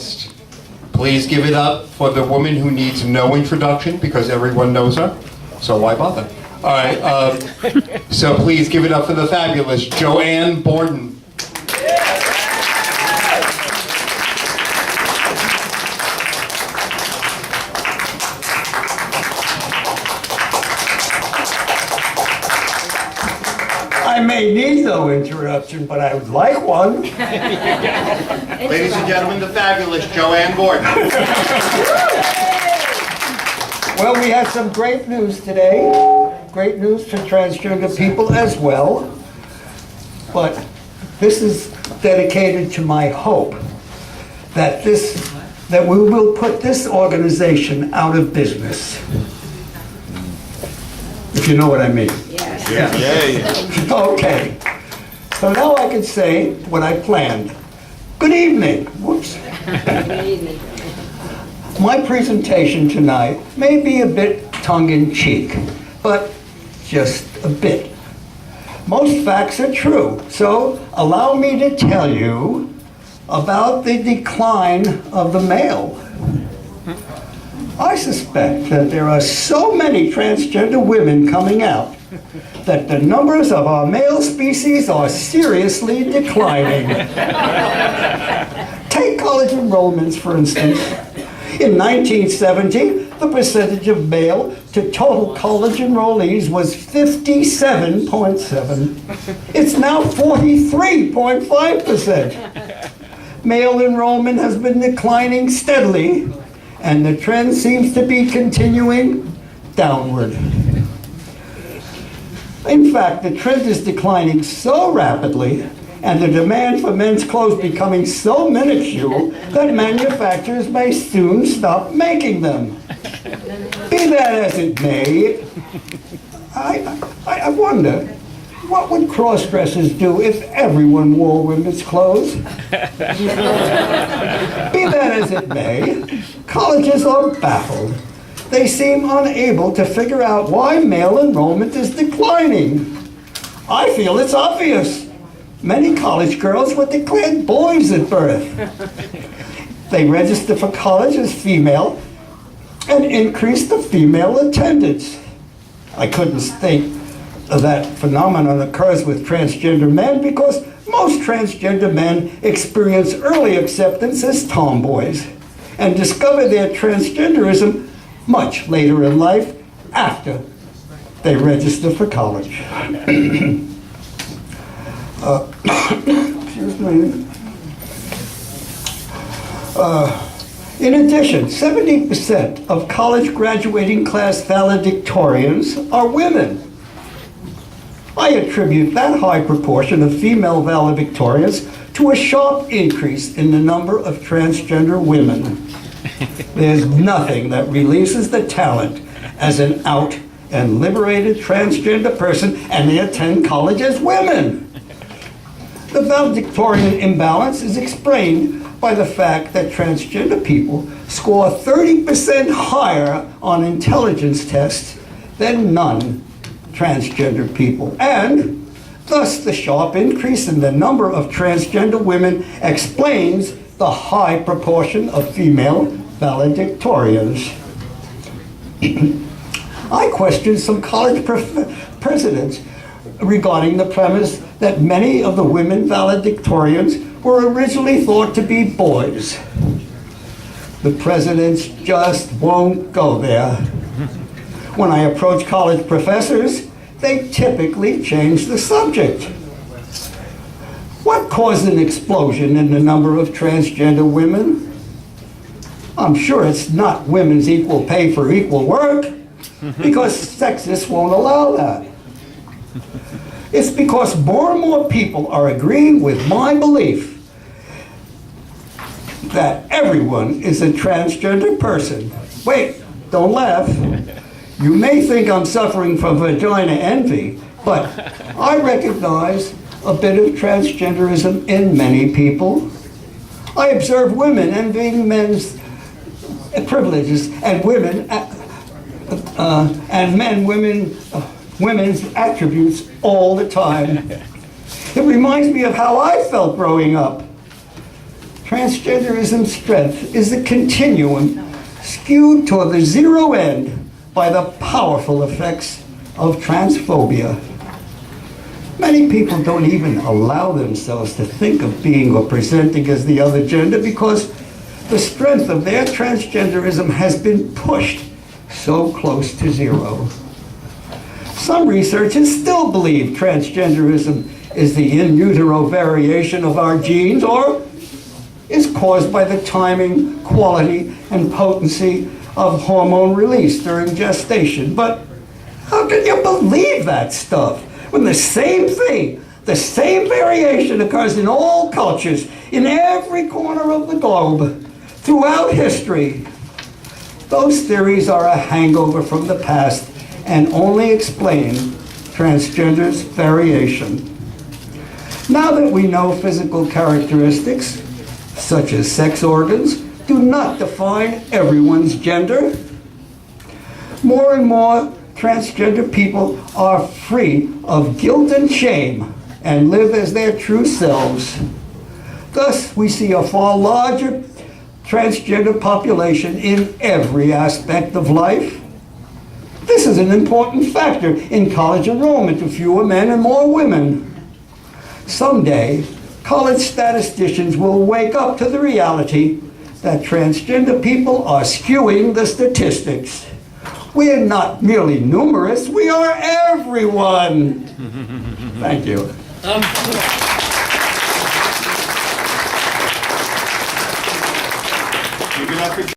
list. Please give it up for the woman who needs no introduction because everyone knows her. So why bother? All right, so please give it up for the fabulous Joianne Borden. I may need no interruption, but I would like one. Ladies and gentlemen, the fabulous Joianne Borden. Well, we have some great news today. Great news for transgender people as well. But this is dedicated to my hope that we will put this organization out of business. If you know what I mean. Yeah. Okay. So now I can say what I planned. Good evening. Whoops. Good evening. My presentation tonight may be a bit tongue-in-cheek, but just a bit. Most facts are true, so allow me to tell you about the decline of the male. I suspect that there are so many transgender women coming out that the numbers of our male species are seriously declining. Take college enrollments, for instance. In 1970, the percentage of male to total college enrollees was 57.7. It's now 43.5%. Male enrollment has been declining steadily, and the trend seems to be continuing downward. In fact, the trend is declining so rapidly, and the demand for men's clothes becoming so minuscule that manufacturers may soon stop making them. Be that as it may, I wonder, what would cross-dressers do if everyone wore women's clothes? Be that as it may, colleges are baffled. They seem unable to figure out why male enrollment is declining. I feel it's obvious. Many college girls were declared boys at birth. They register for college as female and increase the female attendance. I couldn't state that phenomenon occurs with transgender men because most transgender men experience early acceptance as tomboys and discover their transgenderism much later in life after they register for college. Excuse me. In addition, 70% of college graduating class valedictorians are women. I attribute that high proportion of female valedictorians to a sharp increase in the number of transgender women. There's nothing that releases the talent as an out and liberated transgender person, and they attend college as women. The valedictorian imbalance is explained by the fact that transgender people score 30% higher on intelligence tests than non-transgender people, and thus the sharp increase in the number of transgender women explains the high proportion of female valedictorians. I questioned some college presidents regarding the premise that many of the women valedictorians were originally thought to be boys. The presidents just won't go there. When I approach college professors, they typically change the subject. What caused an explosion in the number of transgender women? I'm sure it's not women's equal pay for equal work, because sexists won't allow that. It's because more and more people are agreeing with my belief that everyone is a transgender person. Wait, don't laugh. You may think I'm suffering from vagina envy, but I recognize a bit of transgenderism in many people. I observe women envying men's privileges and women and men women's attributes all the time. It reminds me of how I felt growing up. transgenderism's strength is a continuum skewed toward the zero end by the powerful effects of transphobia. Many people don't even allow themselves to think of being or presenting as the other gender because the strength of their transgenderism has been pushed so close to zero. Some researchers still believe transgenderism is the in utero variation of our genes or is caused by the timing, quality, and potency of hormone release during gestation. But how can you believe that stuff when the same thing, the same variation occurs in all cultures, in every corner of the globe, throughout history? Those theories are a hangover from the past and only explain transgender's variation. Now that we know physical characteristics, such as sex organs, do not define everyone's gender, more and more transgender people are free of guilt and shame and live as their true selves. Thus, we see a far larger transgender population in every aspect of life. This is an important factor in college enrollment to fewer men and more women. Someday, college statisticians will wake up to the reality that transgender people are skewing the statistics. We are not merely numerous, we are everyone. Thank you.